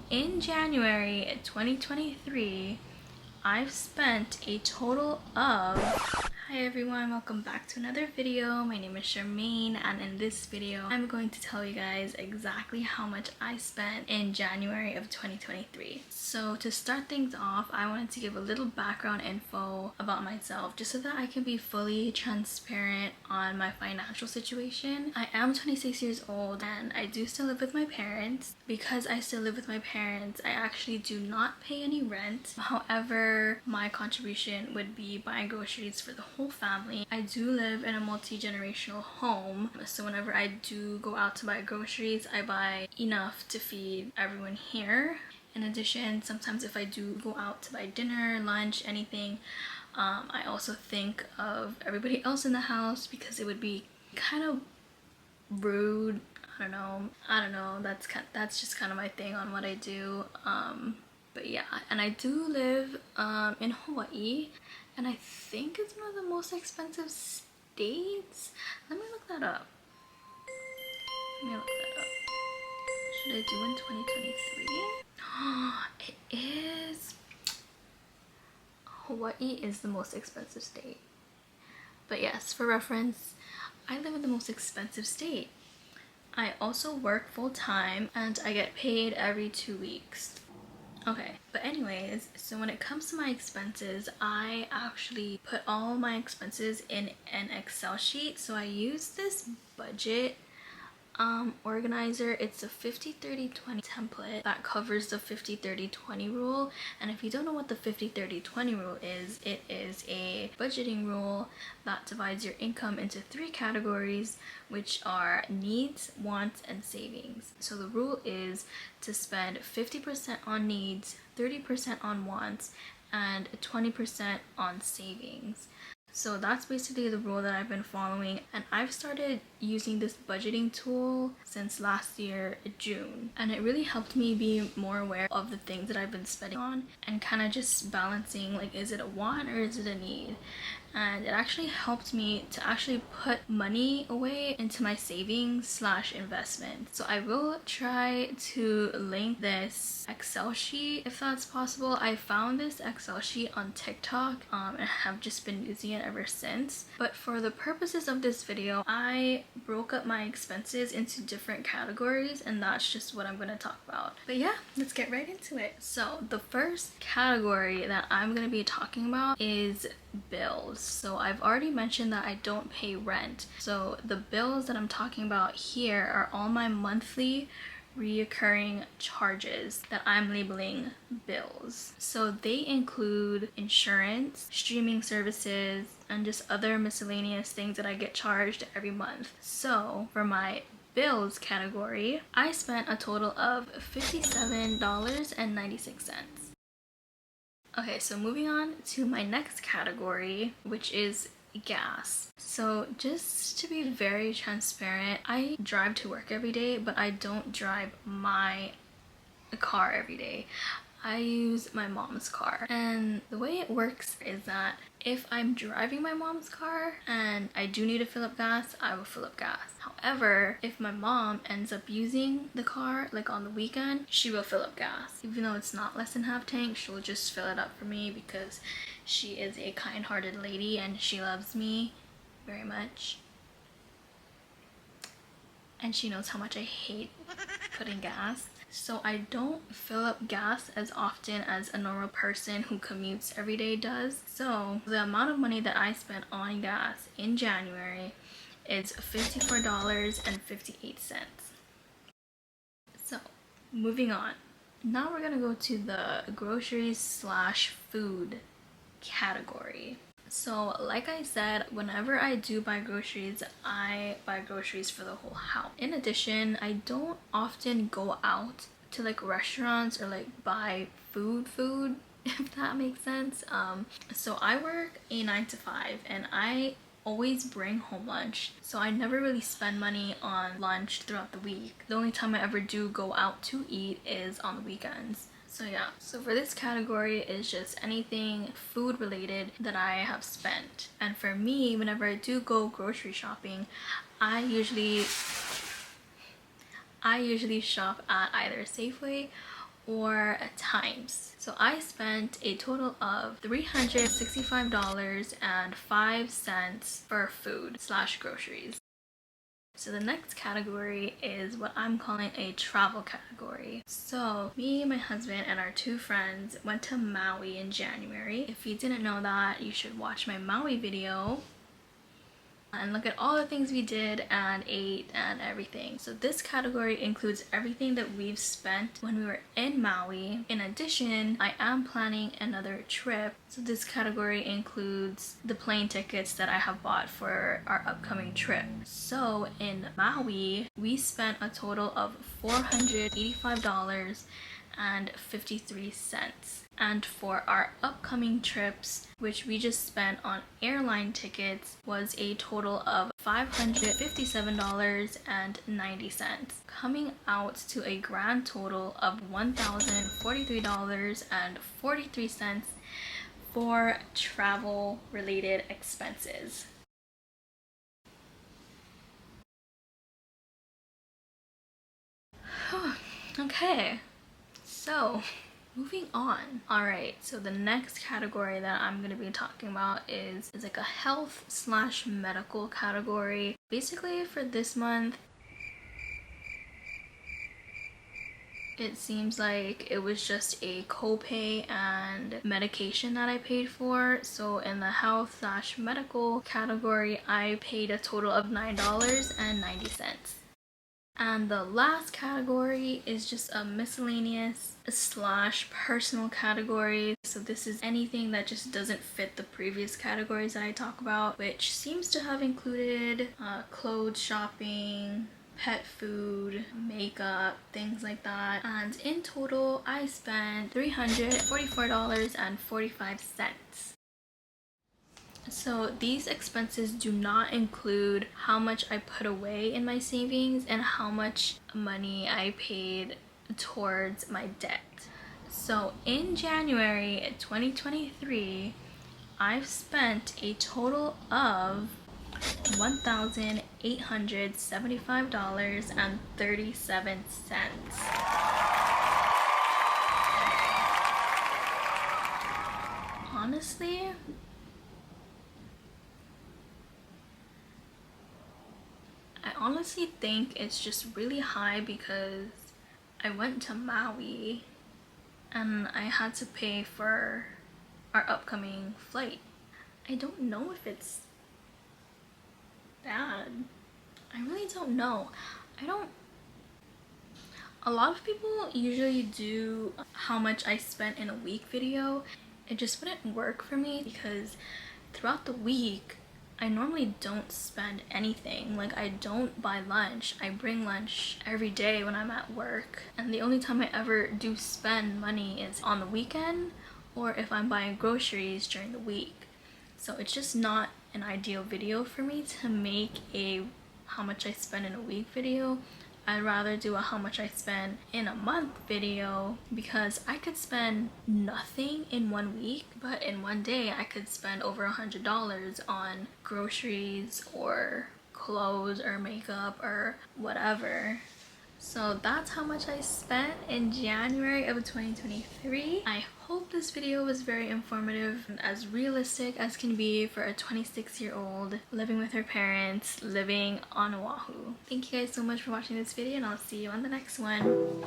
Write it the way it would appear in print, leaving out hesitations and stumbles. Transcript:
in January 2023, I've spent a total of... Hi everyone, welcome back to another video. My name is Charmaine, and in this video I'm going to tell you guys exactly how much I spent in January of 2023. So to start things off, I wanted to give a little background info about myself just so that I can be fully transparent on my financial situation. I am 26 years old and I do still live with my parents. Because I still live with my parents, I actually do not pay any rent. However, my contribution would be buying groceries for the whole family. I do live in a multi-generational home, so whenever I do go out to buy groceries, I buy enough to feed everyone here. In addition, sometimes if I do go out to buy dinner, lunch, anything, I also think of everybody else in the house because it would be kind of rude. I don't know, that's just kind of my thing on what I do. But yeah, and I do live in Hawaii, and I think it's one of the most expensive states. Let me look that up. Should I do in 2023? It is. Hawaii is the most expensive state. But yes, for reference, I live in the most expensive state. I also work full-time and I get paid every 2 weeks. Okay, but anyways, so when it comes to my expenses, I actually put all my expenses in an Excel sheet. So I use this budget organizer. It's a 50-30-20 template that covers the 50-30-20 rule. And if you don't know what the 50-30-20 rule is, it is a budgeting rule that divides your income into 3 categories, which are needs, wants, and savings. So the rule is to spend 50% on needs, 30% on wants, and 20% on savings. So that's basically the rule that I've been following, and I've started using this budgeting tool since last year, June, and it really helped me be more aware of the things that I've been spending on and kind of just balancing, like, is it a want or is it a need? And it actually helped me to actually put money away into my savings slash investment. So I will try to link this Excel sheet if that's possible. I found this Excel sheet on TikTok and have just been using it ever since. But for the purposes of this video, I broke up my expenses into different categories, and that's just what I'm going to talk about. But yeah, let's get right into it. So the first category that I'm going to be talking about is bills. So I've already mentioned that I don't pay rent. So the bills that I'm talking about here are all my monthly reoccurring charges that I'm labeling bills. So they include insurance, streaming services, and just other miscellaneous things that I get charged every month. So for my bills category, I spent a total of $57.96. Okay, so moving on to my next category, which is gas. So just to be very transparent, I drive to work every day, but I don't drive my car every day. I use my mom's car, and the way it works is that if I'm driving my mom's car and I do need to fill up gas, I will fill up gas. However, if my mom ends up using the car like on the weekend, she will fill up gas. Even though it's not less than half tank, she'll just fill it up for me because she is a kind-hearted lady and she loves me very much. And she knows how much I hate putting gas. So I don't fill up gas as often as a normal person who commutes every day does. So the amount of money that I spent on gas in January is $54.58. So moving on. Now we're gonna go to the groceries slash food category. So like I said, whenever I do buy groceries, I buy groceries for the whole house. In addition, I don't often go out to like restaurants or like buy food, if that makes sense. So I work a 9 to 5 and I always bring home lunch, so I never really spend money on lunch throughout the week. The only time I ever do go out to eat is on the weekends. So yeah, so for this category is just anything food related that I have spent. And for me, whenever I do go grocery shopping, I usually shop at either Safeway or times. So I spent a total of $365.05 for food slash groceries. So the next category is what I'm calling a travel category. So me, my husband, and our 2 friends went to Maui in January. If you didn't know that, you should watch my Maui video and look at all the things we did and ate and everything. So this category includes everything that we've spent when we were in Maui. In addition, I am planning another trip. So this category includes the plane tickets that I have bought for our upcoming trip. So in Maui, we spent a total of $485.53. And for our upcoming trips, which we just spent on airline tickets, was a total of $557.90, coming out to a grand total of $1,043.43 for travel related expenses. Okay, so moving on. Alright, so the next category that I'm going to be talking about is like a health slash medical category. Basically for this month, it seems like it was just a copay and medication that I paid for. So in the health slash medical category, I paid a total of $9.90. And the last category is just a miscellaneous slash personal category. So this is anything that just doesn't fit the previous categories that I talk about, which seems to have included clothes shopping, pet food, makeup, things like that. And in total, I spent $344.45. So these expenses do not include how much I put away in my savings and how much money I paid towards my debt. So in January 2023, I've spent a total of $1,875.37. Honestly, I honestly think it's just really high because I went to Maui and I had to pay for our upcoming flight. I don't know if it's bad. I really don't know. A lot of people usually do how much I spent in a week video. It just wouldn't work for me because throughout the week, I normally don't spend anything. Like, I don't buy lunch. I bring lunch every day when I'm at work. And the only time I ever do spend money is on the weekend or if I'm buying groceries during the week. So it's just not an ideal video for me to make a how much I spend in a week video. I'd rather do a how much I spend in a month video because I could spend nothing in 1 week, but in 1 day I could spend over $100 on groceries or clothes or makeup or whatever. So that's how much I spent in January of 2023. I hope this video was very informative and as realistic as can be for a 26-year-old living with her parents, living on Oahu. Thank you guys so much for watching this video and I'll see you on the next one.